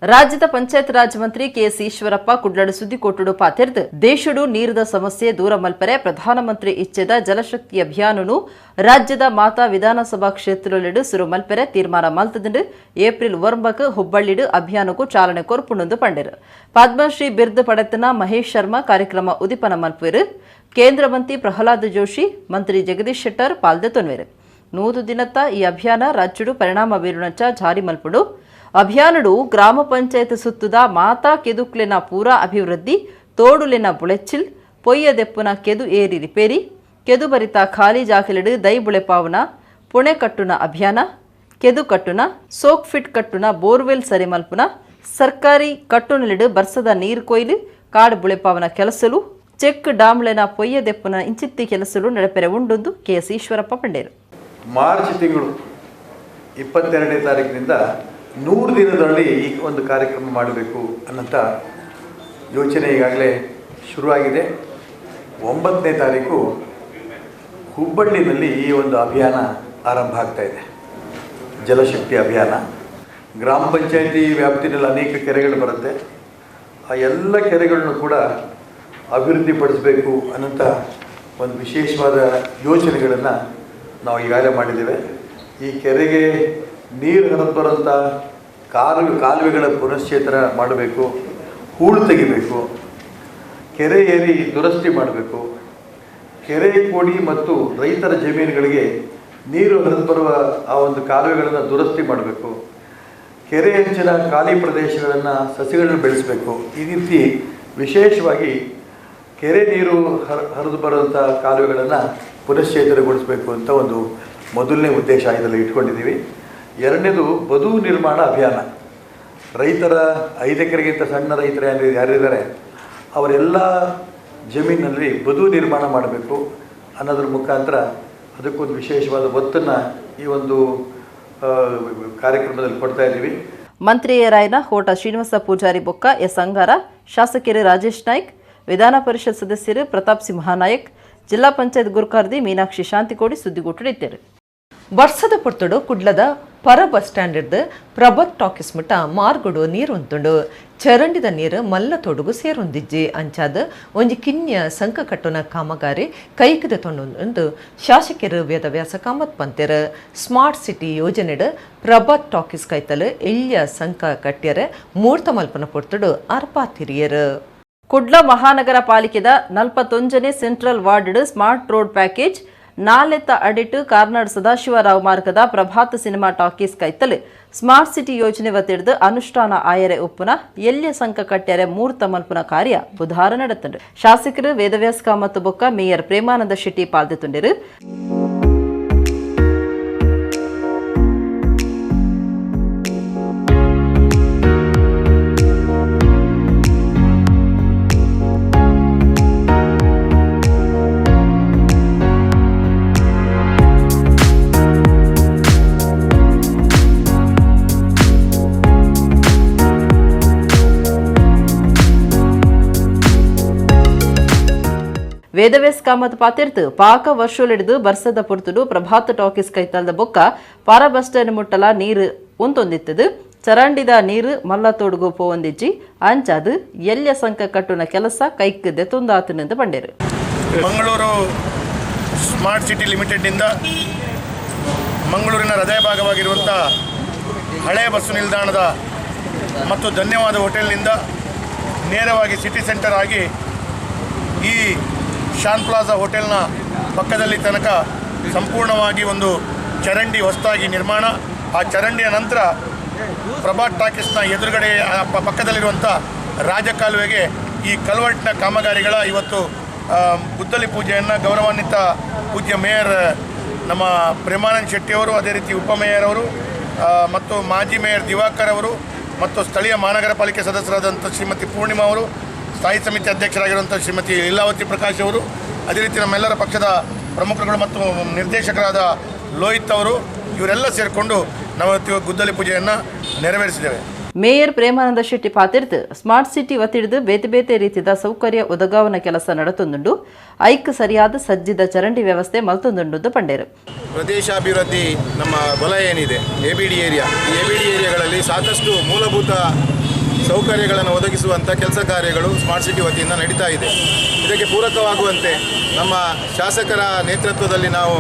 ರಾಜ್ಯದ ಪಂಚಾಯತ್ ರಾಜ್ ಮಂತ್ರಿ KS ಈಶ್ವರಪ್ಪ ಕುಡ್ಲಡು ಸುದ್ದಿ ಕೊಟ್ಟುಡು ಪಾತೆರ್ದು ದೇಶಡು ನೀರದ ಸಮಸ್ಯೆ ದೂರ ಮಲ್ಪರೆ ಪ್ರಧಾನಮಂತ್ರಿ ಇಚ್ಛೆದ ಜಲಶಕ್ತಿ ಅಭಿಯಾನನು ರಾಜ್ಯದ ಮಾತಾ ವಿಧಾನಸಭಾ ಕ್ಷೇತ್ರಲಿಡು ಸುರು ಮಲ್ಪರೆ ತೀರ್ಮಾನ ಮಲ್ತದಿಂಡು ಏಪ್ರಿಲ್ 9 ಹುಬ್ಬಳ್ಳಿಡು ಅಭಿಯಾನಕ್ಕೂ ಚಾಲನೆ ಕೊರ್ಪುಣೊಂದು ಪಂಡೇರು. ಪದ್ಮಶ್ರೀ ಬಿರ್ದು ಪಡೆತನ ಮಹೇಶ್ ಶರ್ಮಾ ಕಾರ್ಯಕ್ರಮ ಉದಿಪನ ಮಲ್ಪುವೆರು. ಕೇಂದ್ರ ಮಂತ್ರಿ ಪ್ರಹ್ಲಾದ್ ಜೋಶಿ, ಮಂತ್ರಿ ಜಗದೀಶ್ ಶೆಟ್ಟರ್ ಪಾಲ್ದೆ ತೊನ್ವೆರು. 100 ದಿನತ್ತ ಈ ಅಭಿಯಾನ ರಾಜ್ಯಡು ಪರಿಣಾಮ ಬೀರುಣಚ ಜಾರಿ ಮಲ್ಪುಡು. ಅಭಿಯಾನಡು ಗ್ರಾಮ ಪಂಚಾಯತ್ ಸುತ್ತುದ ಮಾತಾ ಕೆದುಕ್ಲೆನ ಪೂರಾ ಅಭಿವೃದ್ಧಿ, ತೋಡುಲೆನ ಬುಳೆಚ್ಚಿಲ್, ಪೊಯ್ಯದೆಪ್ಪುನ ಕೆದು ಏರಿ ರಿಪೇರಿ, ಕೆದು ಬರಿತ ಖಾಲಿ ಜಾಗಲಿಡು ದೈ ಬುಳೆಪಾವನ, ಪುಣೆ ಕಟ್ಟುನ ಅಭಿಯಾನ, ಕೆದು ಕಟ್ಟುನ, ಸೋಕ್ ಫಿಟ್ ಕಟ್ಟುನ ಬೋರ್ವೆಲ್ ಸರಿ ಮಲ್ಪುನ, ಸರ್ಕಾರಿ ಕಟ್ಟುನಲಿಡು ಬರ್ಸದ ನೀರು ಕೊಯ್ಲು, ಕಾಡು ಬುಳೆಪಾವನ ಕೆಲಸಲು, ಚೆಕ್ ಡಾಮ್ಲೆನ ಪೊಯ್ಯದೆಪ್ಪುನ ಇಂಚಿತ್ತಿ ಕೆಲಸಲು ನಡಪೆರೆ ಉಂಡೊಂದು KS ಈಶ್ವರಪ್ಪ ಪಂಡೇರು. ಮಾರ್ಚ್ ತಿಂಗಳು 22ನೇ ತಾರೀಕಿನಿಂದ 100 ದಿನದಲ್ಲಿ ಈ ಒಂದು ಕಾರ್ಯಕ್ರಮ ಮಾಡಬೇಕು ಅನ್ನೋಂಥ ಯೋಚನೆ ಈಗಾಗಲೇ ಶುರುವಾಗಿದೆ. 9ನೇ ತಾರೀಕು ಹುಬ್ಬಳ್ಳಿನಲ್ಲಿ ಈ ಒಂದು ಅಭಿಯಾನ ಆರಂಭ ಆಗ್ತಾ ಇದೆ. ಜಲಶಕ್ತಿ ಅಭಿಯಾನ ಗ್ರಾಮ ಪಂಚಾಯತಿ ವ್ಯಾಪ್ತಿಯಲ್ಲಿ ಅನೇಕ ಕೆರೆಗಳು ಬರುತ್ತೆ. ಆ ಎಲ್ಲ ಕೆರೆಗಳನ್ನು ಕೂಡ ಅಭಿವೃದ್ಧಿಪಡಿಸಬೇಕು ಅನ್ನೋಂಥ ಒಂದು ವಿಶೇಷವಾದ ಯೋಚನೆಗಳನ್ನು ನಾವು ಈಗಾಗಲೇ ಮಾಡಿದ್ದೇವೆ. ಈ ಕೆರೆಗೆ ನೀರು ಹರಿದು ಬರೋಂಥ ಕಾಲುವೆಗಳ ಪುನಶ್ಚೇತನ ಮಾಡಬೇಕು, ಹೂಳು ತೆಗಿಬೇಕು, ಕೆರೆ ಏರಿ ದುರಸ್ತಿ ಮಾಡಬೇಕು, ಕೆರೆ ಕೋಡಿ ಮತ್ತು ರೈತರ ಜಮೀನುಗಳಿಗೆ ನೀರು ಹರಿದು ಬರುವ ಆ ಒಂದು ಕಾಲುವೆಗಳನ್ನು ದುರಸ್ತಿ ಮಾಡಬೇಕು, ಕೆರೆ ಅಂಚಿನ ಖಾಲಿ ಪ್ರದೇಶಗಳನ್ನು ಸಸಿಗಳನ್ನು ಬೆಳೆಸಬೇಕು. ಈ ರೀತಿ ವಿಶೇಷವಾಗಿ ಕೆರೆ ನೀರು ಹರಿದು ಬರುವಂಥ ಕಾಲುವೆಗಳನ್ನು ಪುನಶ್ಚೇತನಗೊಳಿಸಬೇಕು ಅಂತ ಒಂದು ಮೊದಲನೇ ಉದ್ದೇಶ ಇದರಲ್ಲಿ ಇಟ್ಕೊಂಡಿದ್ದೀವಿ. ಎರಡನೇದು ಬದು ನಿರ್ಮಾಣ ಅಭಿಯಾನ. ರೈತರ 5 ಎಕರೆಗಿಂತ ಸಣ್ಣ ರೈತರ ಯಾರಿದ್ದಾರೆ ಅವರೆಲ್ಲ ಜಮೀನಿನಲ್ಲಿ ಬದು ನಿರ್ಮಾಣ ಮಾಡಬೇಕು ಅನ್ನೋದ್ರ ಮುಖಾಂತರ ಅದಕ್ಕೊಂದು ವಿಶೇಷವಾದ ಒತ್ತನ್ನು ಈ ಒಂದು ಕಾರ್ಯಕ್ರಮದಲ್ಲಿ ಕೊಡ್ತಾ ಇದ್ದೀವಿ. ಮಂತ್ರಿಯರಾಯನ ಹೋಟ ಶ್ರೀನಿವಾಸ ಪೂಜಾರಿ ಬೊಕ್ಕ ಎಸ್ ಅಂಗಾರ, ಶಾಸಕರು ರಾಜೇಶ್ ನಾಯ್ಕ್, ವಿಧಾನ ಪರಿಷತ್ ಸದಸ್ಯರು ಪ್ರತಾಪ್ ಸಿಂಹ ನಾಯಕ್, ಜಿಲ್ಲಾ ಪಂಚಾಯತ್ ಗುರುಕಾರ್ದಿ ಮೀನಾಕ್ಷಿ ಶಾಂತಿಕೋಡಿ ಸುದ್ದಿಗೋಟು ಇದ್ದರು. ವರ್ಷದ ಪೊರ್ತುಡು ಕುಡ್ಲದ ಪರ ಬಸ್ ಸ್ಟ್ಯಾಂಡ್ ಇರ್ದು ಪ್ರಭತ್ ಟಾಕೀಸ್ ಮುಟ್ಟ ಮಾರ್ಗೊಡು ನೀರು ಉಂತುಂಡು ಚರಂಡಿದ ನೀರು ಮಲ್ಲ ತೊಡುಗು ಸೇರೊಂದಿಜ್ಜಿ ಅಂಚಾದ ಒಂಜಿ ಕಿನ್ಯ ಸಂಕ ಕಟ್ಟುನ ಕಾಮಗಾರಿ ಕೈಕದ ತೊಂಡು ಶಾಸಕರು ವೇದವ್ಯಾಸ ಕಾಮತ್ ಪಂತೆರ್ ಸ್ಮಾರ್ಟ್ ಸಿಟಿ ಯೋಜನೆಡ್ ಪ್ರಭತ್ ಟಾಕೀಸ್ ಕೈತಲು ಎಳ್ಯ ಸಂಕ ಕಟ್ಟ್ಯರೆ ಮೂರ್ತ ಮಲ್ಪನ ಪೊರ್ತುಡು ಅರ್ಪಾತಿರಿಯರು. ಕುಡ್ಲ ಮಹಾನಗರ ಪಾಲಿಕೆದ 41ನೇ central ward smart road package ನಾಲೆತ್ತ ಅಡಿಟ್ ಕಾರ್ನಾಡ್ ಸದಾಶಿವರಾವ್ ಮಾರ್ಗದ ಪ್ರಭಾತ್ ಸಿನಿಮಾ ಟಾಕೀಸ್ ಕೈತಲು ಸ್ಮಾರ್ಟ್ ಸಿಟಿ ಯೋಜನೆ ವತಿಡ್ದು ಅನುಷ್ಠಾನ ಆಯರೆ ಉಪ್ಪುನ ಎಲ್ಯ ಸಂಕ ಕಟ್ಟ್ಯರೆ ಮೂರ್ತ ಮಲ್ಪುನ ಕಾರ್ಯ ಬುಧವಾರ ನಡೆತುಂಡು. ಶಾಸಕರು ವೇದವ್ಯಾಸ ಕಾಮತ್ ಬೊಕ್ಕ ಮೇಯರ್ ಪ್ರೇಮಾನಂದ ಶೆಟ್ಟಿ ಪಾಲ್ದೆತುಂಡಿರು. ವೇದವ್ಯಾಸ ಕಾಮತ್ ಪಾತೆರ್ತು ಪಾಕ ವರ್ಷೋಲೆಡ್ದು ಬರ್ಸದ ಪುರ್ತುಡು ಪ್ರಭಾತ್ ಟಾಕೀಸ್ ಕೈತಲ್ದ ಬೊಕ್ಕ ಪಾರ ಬಸ್ ಸ್ಟ್ಯಾಂಡ್ ಮುಟ್ಟಲ ನೀರು ಒಂತೊಂದಿತ್ತದು ಚರಂಡಿದ ನೀರು ಮಲ್ಲ ತೊಡುಗು ಪೋವಂದಿಜ್ಜಿ ಅಂಚಾದು ಎಲ್ಯ ಸಂಕ ಕಟ್ಟುನ ಕೆಲಸ ಕೈಕದೆ ತುಂದಾತನೆಂದು ಬಂಡೇರು. ಮಂಗಳೂರು ಸ್ಮಾರ್ಟ್ ಸಿಟಿ ಲಿಮಿಟೆಡ್ನಿಂದ ಮಂಗಳೂರಿನ ಹೃದಯ ಭಾಗವಾಗಿರುವಂಥ ಹಳೆಯ ಬಸ್ಸು ನಿಲ್ದಾಣದ ಮತ್ತು ಧನ್ಯವಾದ ಹೋಟೆಲ್ನಿಂದ ನೇರವಾಗಿ ಸಿಟಿ ಸೆಂಟರ್ ಆಗಿ ಈ ಶಾನ್ ಪ್ಲಾಜಾ ಹೋಟೆಲ್ನ ಪಕ್ಕದಲ್ಲಿ ತನಕ ಸಂಪೂರ್ಣವಾಗಿ ಒಂದು ಚರಂಡಿ ಹೊಸದಾಗಿ ನಿರ್ಮಾಣ. ಆ ಚರಂಡಿಯ ನಂತರ ಪ್ರಭಾತ್ ಟಾಕೀಸ್ನ ಎದುರುಗಡೆ ಪಕ್ಕದಲ್ಲಿರುವಂಥ ರಾಜಕಾಲುವೆಗೆ ಈ ಕಲ್ವರ್ಟ್ನ ಕಾಮಗಾರಿಗಳ ಇವತ್ತು ಗುದ್ದಲಿ ಪೂಜೆಯನ್ನು ಗೌರವಾನ್ವಿತ ಪೂಜ್ಯ ಮೇಯರ್ ನಮ್ಮ ಪ್ರೇಮಾನಂದ ಶೆಟ್ಟಿಯವರು, ಅದೇ ರೀತಿ ಉಪಮೇಯರ್ ಅವರು ಮತ್ತು ಮಾಜಿ ಮೇಯರ್ ದಿವಾಕರ್ ಅವರು ಮತ್ತು ಸ್ಥಳೀಯ ಮಹಾನಗರ ಪಾಲಿಕೆ ಸದಸ್ಯರಾದಂಥ ಶ್ರೀಮತಿ ಪೂರ್ಣಿಮಾ ಅವರು, ಸ್ಥಾಯಿ ಸಮಿತಿ ಅಧ್ಯಕ್ಷರಾಗಿರುವಂಥ ಶ್ರೀಮತಿ ಲೀಲಾವತಿ ಪ್ರಕಾಶ್ ಅವರು, ಅದೇ ರೀತಿ ನಮ್ಮೆಲ್ಲರ ಪಕ್ಷದ ಪ್ರಮುಖರುಗಳು ಮತ್ತು ನಿರ್ದೇಶಕರಾದ ಲೋಹಿತ್ ಅವರು, ಇವರೆಲ್ಲ ಸೇರಿಕೊಂಡು ನಾವು ಗುದ್ದಲಿ ಪೂಜೆಯನ್ನು ನೆರವೇರಿಸಿದ್ದೇವೆ. ಮೇಯರ್ ಪ್ರೇಮಾನಂದ ಶೆಟ್ಟಿ ಪಾತಿರ್ದು ಸ್ಮಾರ್ಟ್ ಸಿಟಿ ಒತ್ತಿಡ್ದು ಬೇತೆ ಬೇತೆ ರೀತಿಯ ಸೌಕರ್ಯ ಒದಗಾವನ ಕೆಲಸ ನಡೆತೊಂದುಂಡು ಐಕ್ ಸರಿಯಾದ ಸಜ್ಜಿದ ಚರಂಡಿ ವ್ಯವಸ್ಥೆ ಮಲ್ತೊಂದುಂಡು ಪಂಡೇರು. ಪ್ರದೇಶಾಭಿವೃದ್ಧಿ ನಮ್ಮ ವಲಯ ಏನಿದೆ ABD ಏರಿಯಾ, ಈ ABD ಏರಿಯಾಗಳಲ್ಲಿ ಸಾಕಷ್ಟು ಮೂಲಭೂತ ಸೌಕರ್ಯಗಳನ್ನು ಒದಗಿಸುವಂಥ ಕೆಲಸ ಕಾರ್ಯಗಳು ಸ್ಮಾರ್ಟ್ ಸಿಟಿ ವತಿಯಿಂದ ನಡೀತಾ ಇದೆ. ಇದಕ್ಕೆ ಪೂರಕವಾಗುವಂತೆ ನಮ್ಮ ಶಾಸಕರ ನೇತೃತ್ವದಲ್ಲಿ ನಾವು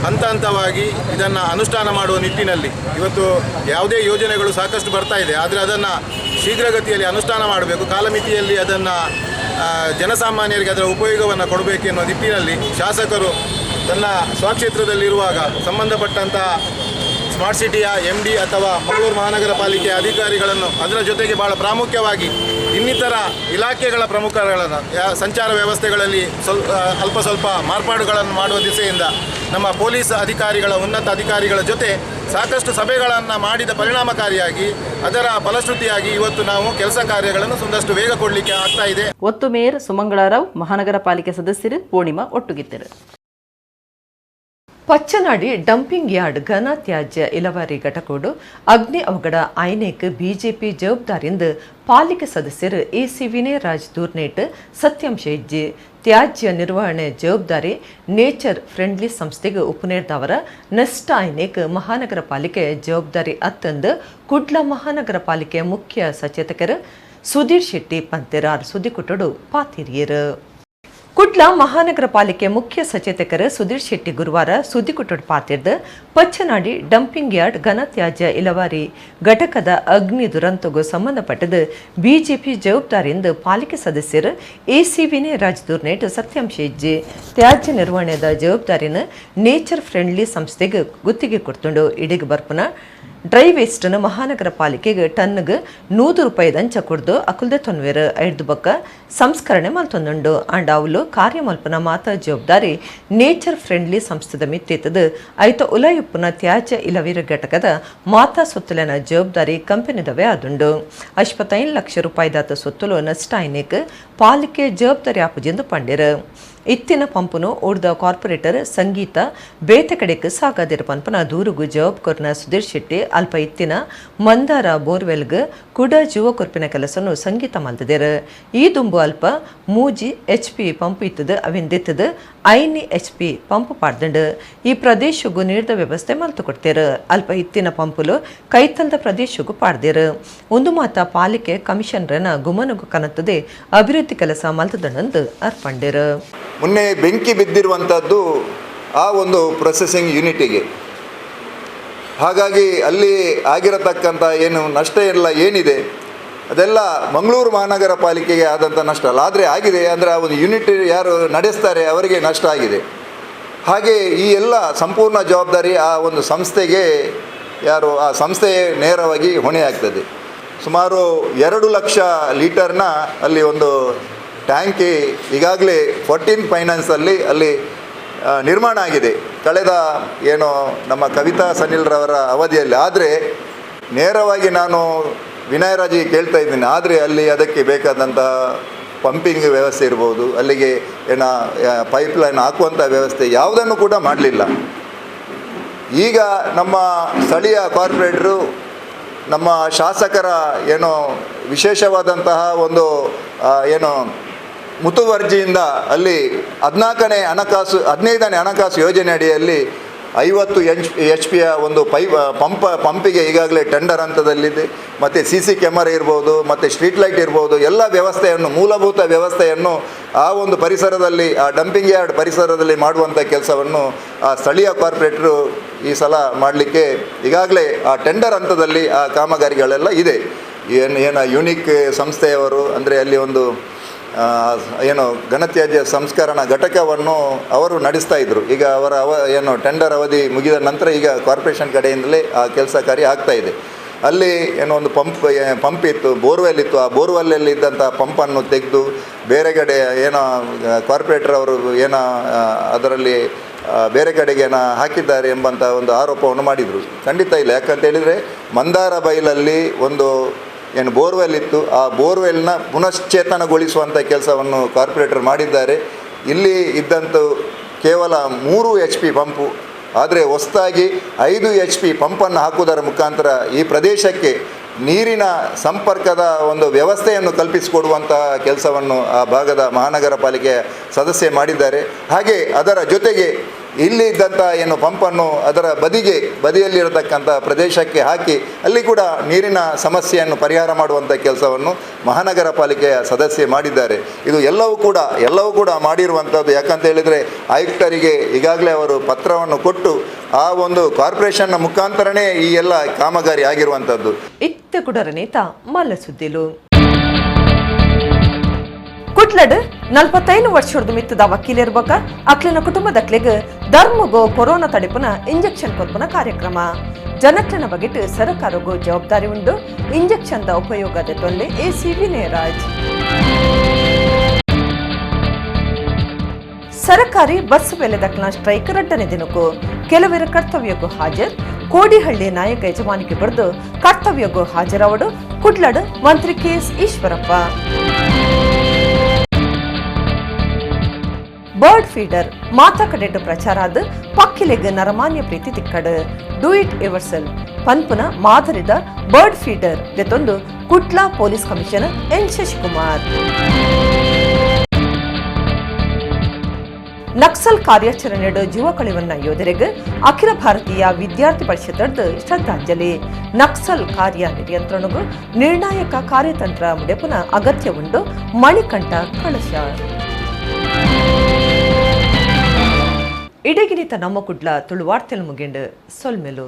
ಹಂತ ಹಂತವಾಗಿ ಇದನ್ನು ಅನುಷ್ಠಾನ ಮಾಡುವ ನಿಟ್ಟಿನಲ್ಲಿ ಇವತ್ತು ಯಾವುದೇ ಯೋಜನೆಗಳು ಸಾಕಷ್ಟು ಬರ್ತಾ ಇದೆ, ಆದರೆ ಅದನ್ನು ಶೀಘ್ರಗತಿಯಲ್ಲಿ ಅನುಷ್ಠಾನ ಮಾಡಬೇಕು, ಕಾಲಮಿತಿಯಲ್ಲಿ ಅದನ್ನು ಜನಸಾಮಾನ್ಯರಿಗೆ ಅದರ ಉಪಯೋಗವನ್ನು ಕೊಡಬೇಕು ಎನ್ನುವ ನಿಟ್ಟಿನಲ್ಲಿ ಶಾಸಕರು ತನ್ನ ಸ್ವಕ್ಷೇತ್ರದಲ್ಲಿರುವಾಗ ಸಂಬಂಧಪಟ್ಟಂತಹ ಸ್ಮಾರ್ಟ್ ಸಿಟಿಯ MD ಅಥವಾ ಮಂಗಳೂರು ಮಹಾನಗರ ಪಾಲಿಕೆಯ ಅಧಿಕಾರಿಗಳನ್ನು, ಅದರ ಜೊತೆಗೆ ಭಾಳ ಪ್ರಾಮುಖ್ಯವಾಗಿ ಇನ್ನಿತರ ಇಲಾಖೆಗಳ ಪ್ರಮುಖಗಳನ್ನು ಸಂಚಾರ ವ್ಯವಸ್ಥೆಗಳಲ್ಲಿ ಅಲ್ಪ ಸ್ವಲ್ಪ ಮಾರ್ಪಾಡುಗಳನ್ನು ಮಾಡುವ ದಿಸೆಯಿಂದ ನಮ್ಮ ಪೊಲೀಸ್ ಅಧಿಕಾರಿಗಳ, ಉನ್ನತ ಅಧಿಕಾರಿಗಳ ಜೊತೆ ಸಾಕಷ್ಟು ಸಭೆಗಳನ್ನು ಮಾಡಿದ ಪರಿಣಾಮಕಾರಿಯಾಗಿ ಅದರ ಫಲಶ್ರುತಿಯಾಗಿ ಇವತ್ತು ನಾವು ಕೆಲಸ ಕಾರ್ಯಗಳನ್ನು ಒಂದಷ್ಟು ವೇಗ ಕೊಡಲಿಕ್ಕೆ ಆಗ್ತಾ ಇದೆ. ಒತ್ತು ಮೇಯರ್ ಸುಮಂಗಳರಾವ್, ಮಹಾನಗರ ಪಾಲಿಕೆ ಸದಸ್ಯರು ಪೂರ್ಣಿಮಾ ಒಟ್ಟುಗಿದ್ದರು. ಪಚ್ಚನಾಡಿ ಡಂಪಿಂಗ್ ಯಾರ್ಡ್ ಘನ ತ್ಯಾಜ್ಯ ಇಲವಾರಿ ಘಟಕೋಡು ಅಗ್ನಿ ಅವಘಡ ಆಯ್ನೆಕ್ ಬಿಜೆಪಿ ಜವಾಬ್ದಾರಿಯಿಂದ ಪಾಲಿಕೆ ಸದಸ್ಯರು AC ವಿನಯರಾಜ್ ದೂರ್ನೇಟ್ ಸತ್ಯಾಂಶ ಇಜ್ಜಿ ತ್ಯಾಜ್ಯ ನಿರ್ವಹಣೆ ಜವಾಬ್ದಾರಿ ನೇಚರ್ ಫ್ರೆಂಡ್ಲಿ ಸಂಸ್ಥೆಗೆ ಉಪನೇರ್ದವರ ನಷ್ಟ ಆಯ್ನೆಕ್ ಮಹಾನಗರ ಪಾಲಿಕೆ ಜವಾಬ್ದಾರಿ ಅತ್ತಂದು ಕುಡ್ಲ ಮಹಾನಗರ ಪಾಲಿಕೆ ಮುಖ್ಯ ಸಚೇತಕರು ಸುಧೀರ್ ಶೆಟ್ಟಿ ಪಂತೆರಾರ್ ಸುದ್ದಿಕೊಟ್ಟಡು ಪಾತಿರಿಯರು. ಕುಡ್ಲ ಮಹಾನಗರ ಪಾಲಿಕೆ ಮುಖ್ಯ ಸಚೇತಕರು ಸುಧೀರ್ ಶೆಟ್ಟಿ ಗುರುವಾರ ಸುದ್ದಿಕೊಟ್ಟಡು ಪಾತಿರ್ದು ಪಚ್ಚನಾಡಿ ಡಂಪಿಂಗ್ ಯಾರ್ಡ್ ಘನ ತ್ಯಾಜ್ಯ ಇಲವಾರಿ ಘಟಕದ ಅಗ್ನಿ ದುರಂತಗೂ ಸಂಬಂಧಪಟ್ಟದು ಬಿಜೆಪಿ ಜವಾಬ್ದಾರಿಯಿಂದ ಪಾಲಿಕೆ ಸದಸ್ಯರು AC ವಿನಯರಾಜ್ ದೂರ್ನೇಟ್ ಸತ್ಯಾಂಶ ಇಜ್ಜಿ ತ್ಯಾಜ್ಯ ನಿರ್ವಹಣೆದ ಜವಾಬ್ದಾರಿನ ನೇಚರ್ ಫ್ರೆಂಡ್ಲಿ ಸಂಸ್ಥೆಗೆ ಗುತ್ತಿಗೆ ಕೊಡ್ತುಂಡು. ಇಡಿಗೆ ಬರ್ಪುನ ಡ್ರೈ ವೇಸ್ಟನ್ನು ಮಹಾನಗರ ಪಾಲಿಕೆಗೆ ಟನ್ಗೆ ₹100 ದಂಚ ಕೊಡ್ದು ಅಕುಲ್ದೆ ತೊನ್ವೇರು ಐದು ಬಕ್ಕ ಸಂಸ್ಕರಣೆ ಮಲ್ತೊಂದುಂಡು. ಅಂಡ್ ಅವಲು ಕಾರ್ಯ ಮಲ್ಪನ ಮಾತ ಜವಾಬ್ದಾರಿ ನೇಚರ್ ಫ್ರೆಂಡ್ಲಿ ಸಂಸ್ಥೆದ ಮಿತ್ತೇತದ ಐತ ಉಲಯುಪ್ಪನ ತ್ಯಾಜ್ಯ ಇಲವೀರ ಘಟಕದ ಮಾತಾ ಸೊತ್ತುಲಿನ ಜವಾಬ್ದಾರಿ ಕಂಪನಿದವೇ ಆದುಂಡು. 55 ಲಕ್ಷ ರೂಪಾಯಿದಾತ ಸೊತ್ತುಲು ನಷ್ಟ ಆಯ್ನೆಕ್ ಪಾಲಿಕೆ ಜವಾಬ್ದಾರಿ ಆಪುಜೆಂದು ಪಂಡಿರು. ಇತ್ತಿನ ಪಂಪುನು ಓಡ್ದ ಕಾರ್ಪೊರೇಟರ್ ಸಂಗೀತ ಬೇತೆ ಕಡೆಗೆ ಸಾಗಾದಿರ ಪಂಪನ ದೂರುಗು ಜವಾಬ್ ಕೊರ್ನ ಸುಧೀರ್ ಶೆಟ್ಟಿ ಅಲ್ಪ ಇತ್ತಿನ ಮಂದಾರ ಬೋರ್ವೆಲ್ಗ್ ಕುಡ ಜುವ ಕೊರ್ಪಿನ ಕೆಲಸನು ಸಂಗೀತ ಮಲ್ತದೇರು. ಈ ದುಂಬು ಅಲ್ಪ ಮೂಜಿ HP ಪಂಪ್ ಇತ್ತದ ಅವೆಂದೆತ್ತದ INHP ಪಂಪ್ ಪಾಡ್ದಂಡು ಈ ಪ್ರದೇಶಗೂ ನೀಡಿದ ವ್ಯವಸ್ಥೆ ಮಲ್ತು ಕೊಡ್ತೇರು ಅಲ್ಪ ಇತ್ತಿನ ಪಂಪುಲು ಕೈತಲ್ದ ಪ್ರದೇಶಗೂ ಪಾಡ್ದೇರು ಒಂದು ಮಾತ ಪಾಲಿಕೆ ಕಮಿಷನರನ ಗುಮನಗು ಕನತ್ತದೆ ಅಭಿವೃದ್ಧಿ ಕೆಲಸ ಮಲ್ತದಂಡು ಅರ್ಪಂಡೇರು. ಮೊನ್ನೆ ಬೆಂಕಿ ಬಿದ್ದಿರುವಂಥದ್ದು ಆ ಒಂದು ಪ್ರೊಸೆಸಿಂಗ್ ಯೂನಿಟಿಗೆ. ಹಾಗಾಗಿ ಅಲ್ಲಿ ಆಗಿರತಕ್ಕಂಥ ಏನು ನಷ್ಟ ಎಲ್ಲ ಏನಿದೆ ಅದೆಲ್ಲ ಮಂಗಳೂರು ಮಹಾನಗರ ಪಾಲಿಕೆಗೆ ಆದಂಥ ನಷ್ಟ ಅಲ್ಲ, ಆದರೆ ಆಗಿದೆ ಅಂದರೆ ಆ ಒಂದು ಯೂನಿಟ್ ಯಾರು ನಡೆಸ್ತಾರೆ ಅವರಿಗೆ ನಷ್ಟ ಆಗಿದೆ. ಹಾಗೆ ಈ ಎಲ್ಲ ಸಂಪೂರ್ಣ ಜವಾಬ್ದಾರಿ ಆ ಒಂದು ಸಂಸ್ಥೆಗೆ, ಯಾರು ಆ ಸಂಸ್ಥೆಯೇ ನೇರವಾಗಿ ಹೊಣೆಯಾಗ್ತದೆ. ಸುಮಾರು 2 ಲಕ್ಷ ಲೀಟರ್ನ ಅಲ್ಲಿ ಒಂದು ಟ್ಯಾಂಕಿ ಈಗಾಗಲೇ 14th ಫೈನಾನ್ಸಲ್ಲಿ ಅಲ್ಲಿ ನಿರ್ಮಾಣ ಆಗಿದೆ ಕಳೆದ ಏನೋ ನಮ್ಮ ಕವಿತಾ ಸನಿಲ್ರವರ ಅವಧಿಯಲ್ಲಿ. ಆದರೆ ನೇರವಾಗಿ ನಾನು ವಿನಯರಾಜಿಗೆ ಕೇಳ್ತಾ ಇದ್ದೀನಿ, ಆದರೆ ಅಲ್ಲಿ ಅದಕ್ಕೆ ಬೇಕಾದಂಥ ಪಂಪಿಂಗ್ ವ್ಯವಸ್ಥೆ ಇರ್ಬೋದು, ಅಲ್ಲಿಗೆ ಏನೋ ಪೈಪ್ಲೈನ್ ಹಾಕುವಂಥ ವ್ಯವಸ್ಥೆ ಯಾವುದನ್ನು ಕೂಡ ಮಾಡಲಿಲ್ಲ. ಈಗ ನಮ್ಮ ಸ್ಥಳೀಯ ಕಾರ್ಪೊರೇಟ್ರು ನಮ್ಮ ಶಾಸಕರ ಏನೋ ವಿಶೇಷವಾದಂತಹ ಒಂದು ಏನೋ ಮುತುವರ್ಜಿಯಿಂದ ಅಲ್ಲಿ 15ನೇ ಹಣಕಾಸು ಯೋಜನೆ ಅಡಿಯಲ್ಲಿ 50 HP ಒಂದು ಪಂಪಿಗೆ ಈಗಾಗಲೇ ಟೆಂಡರ್ ಹಂತದಲ್ಲಿದೆ. ಮತ್ತು CC ಕ್ಯಾಮರಾ ಇರ್ಬೋದು, ಮತ್ತು ಸ್ಟ್ರೀಟ್ ಲೈಟ್ ಇರ್ಬೋದು, ಎಲ್ಲ ವ್ಯವಸ್ಥೆಯನ್ನು, ಮೂಲಭೂತ ವ್ಯವಸ್ಥೆಯನ್ನು ಆ ಒಂದು ಪರಿಸರದಲ್ಲಿ, ಆ ಡಂಪಿಂಗ್ ಯಾರ್ಡ್ ಪರಿಸರದಲ್ಲಿ ಮಾಡುವಂಥ ಕೆಲಸವನ್ನು ಆ ಸ್ಥಳೀಯ ಕಾರ್ಪೊರೇಟ್ರು ಈ ಸಲ ಮಾಡಲಿಕ್ಕೆ ಈಗಾಗಲೇ ಆ ಟೆಂಡರ್ ಹಂತದಲ್ಲಿ ಆ ಕಾಮಗಾರಿಗಳೆಲ್ಲ ಇದೆ. ಏನು ಯುನಿಕ್ ಸಂಸ್ಥೆಯವರು ಅಂದರೆ ಅಲ್ಲಿ ಒಂದು ಏನು ಘನತ್ಯಾಜ್ಯ ಸಂಸ್ಕರಣಾ ಘಟಕವನ್ನು ಅವರು ನಡೆಸ್ತಾ ಇದ್ದರು. ಈಗ ಅವರ ಏನು ಟೆಂಡರ್ ಅವಧಿ ಮುಗಿದ ನಂತರ ಈಗ ಕಾರ್ಪೊರೇಷನ್ ಕಡೆಯಿಂದಲೇ ಆ ಕೆಲಸ ಕಾರ್ಯ ಆಗ್ತಾಯಿದೆ. ಅಲ್ಲಿ ಏನೋ ಒಂದು ಪಂಪ್ ಇತ್ತು, ಬೋರ್ವೆಲ್ ಇತ್ತು. ಆ ಬೋರ್ವೆಲ್ಲಲ್ಲಿ ಇದ್ದಂಥ ಪಂಪನ್ನು ತೆಗೆದು ಬೇರೆ ಕಡೆ ಏನೋ ಕಾರ್ಪೊರೇಟರ್ ಅವರು ಏನೋ ಅದರಲ್ಲಿ ಬೇರೆ ಕಡೆಗೆ ಹಾಕಿದ್ದಾರೆ ಎಂಬಂಥ ಒಂದು ಆರೋಪವನ್ನು ಮಾಡಿದರು. ಖಂಡಿತ ಇಲ್ಲ. ಯಾಕಂತೇಳಿದರೆ ಮಂದಾರ ಬೈಲಲ್ಲಿ ಒಂದು ಏನು ಬೋರ್ವೆಲ್ ಇತ್ತು, ಆ ಬೋರ್ವೆಲ್ನ ಪುನಶ್ಚೇತನಗೊಳಿಸುವಂಥ ಕೆಲಸವನ್ನು ಕಾರ್ಪೊರೇಟರ್ ಮಾಡಿದ್ದಾರೆ. ಇಲ್ಲಿ ಇದ್ದಂಥ ಕೇವಲ 3 HP ಪಂಪು, ಆದರೆ ಹೊಸದಾಗಿ 5 HP ಪಂಪನ್ನು ಹಾಕುವುದರ ಮುಖಾಂತರ ಈ ಪ್ರದೇಶಕ್ಕೆ ನೀರಿನ ಸಂಪರ್ಕದ ಒಂದು ವ್ಯವಸ್ಥೆಯನ್ನು ಕಲ್ಪಿಸಿಕೊಡುವಂಥ ಕೆಲಸವನ್ನು ಆ ಭಾಗದ ಮಹಾನಗರ ಪಾಲಿಕೆಯ ಸದಸ್ಯೆ ಮಾಡಿದ್ದಾರೆ. ಹಾಗೆ ಅದರ ಜೊತೆಗೆ ಇಲ್ಲಿ ಇದ್ದಂಥ ಏನು ಪಂಪನ್ನು ಅದರ ಬದಿಯಲ್ಲಿರತಕ್ಕಂಥ ಪ್ರದೇಶಕ್ಕೆ ಹಾಕಿ ಅಲ್ಲಿ ಕೂಡ ನೀರಿನ ಸಮಸ್ಯೆಯನ್ನು ಪರಿಹಾರ ಮಾಡುವಂಥ ಕೆಲಸವನ್ನು ಮಹಾನಗರ ಪಾಲಿಕೆಯ ಸದಸ್ಯೆ ಮಾಡಿದ್ದಾರೆ. ಇದು ಎಲ್ಲವೂ ಕೂಡ ಮಾಡಿರುವಂಥದ್ದು. ಯಾಕಂತ ಹೇಳಿದರೆ ಆಯುಕ್ತರಿಗೆ ಈಗಾಗಲೇ ಅವರು ಪತ್ರವನ್ನು ಕೊಟ್ಟು ಆ ಒಂದು ಕಾರ್ಪೊರೇಷನ್ನ ಮುಖಾಂತರನೇ ಈ ಎಲ್ಲ ಕಾಮಗಾರಿ ಆಗಿರುವಂಥದ್ದು. ಇತ್ತೆ ಕುಡರ ನೇತ ಮಲ್ಲ ಸುದ್ದಿಲು ಕುಟ್ಲಡ್ 45 ವರ್ಷದ ಮಿತ್ತದ ವಕೀಲಿರ್ಬೇಕ ಅಕ್ಲಿನ ಕುಟುಂಬದಕ್ಲಿಗೆ ಧರ್ಮಗೋ ಕೊರೋನಾ ತಡೆಪುನ ಇಂಜೆಕ್ಷನ್ ಕೊರ್ಪುನ ಕಾರ್ಯಕ್ರಮ ಜನಕ್ಲನ ಬಗೆಟ್ ಸರ್ಕಾರಗೋ ಜವಾಬ್ದಾರಿ ಉಂಡು ಇಂಜೆಕ್ಷನ್ ದ ಉಪಯೋಗದ ತೊಂದೆ ACB ನೇರಾಜ್. ಸರ್ಕಾರಿ ಬಸ್ ಬೆಲೆದಕ್ಲ ಸ್ಟ್ರೈಕ್ ರಡ್ಡನೆ ದಿನಕ್ಕೂ ಕೆಲವರ ಕರ್ತವ್ಯಕ್ಕೂ ಹಾಜರ್ ಕೋಡಿಹಳ್ಳಿ ನಾಯಕ ಯಜಮಾನಿಗೆ ಬರೆದು ಕರ್ತವ್ಯಕ್ಕೂ ಹಾಜರವಡು ಕುಡ್ಲಡ್ ಮಂತ್ರಿ KS ಈಶ್ವರಪ್ಪ. ಬರ್ಡ್ ಫೀಡರ್ ಮಾತಾ ಕಡೆಟ್ಟು ಪ್ರಚಾರಾದ ಪಕ್ಕಿಲೆಗ್ ನರಮಾನ್ಯ ಪ್ರೀತಿ ತಿಕ್ಕಡ್ ಡೂ ಇಟ್ ಎವರ್ ಸೆಲ್ ಪನ್ಪುನ ಮಾದರಿದ ಬರ್ಡ್ ಫೀಡರ್ ಜೊತೊಂದು Kudla police commissioner N. Shashikumar. Naxal ಕಾರ್ಯಾಚರಣೆಯ ಜೀವ ಕಳಿವನ್ನ ಯೋಧರಿಗೆ ಅಖಿಲ ಭಾರತೀಯ ವಿದ್ಯಾರ್ಥಿ ಪರಿಷತ್ ಶ್ರದ್ಧಾಂಜಲಿ. ನಕ್ಸಲ್ ಕಾರ್ಯ ನಿಯಂತ್ರಣಗೂ ನಿರ್ಣಾಯಕ ಕಾರ್ಯತಂತ್ರ ಮುಡೆಪುನ ಅಗತ್ಯ ಉಂಡು ಮಣಿಕಂಠ ಕಳಶ. ಇಡಗಿನಿತ ನಮ್ಮ ಕುಡ್ಲ ತುಳುವಾರ್ತೆಲ್ ಮುಗಿಂಡು ಸೊಲ್ಮೆಲು.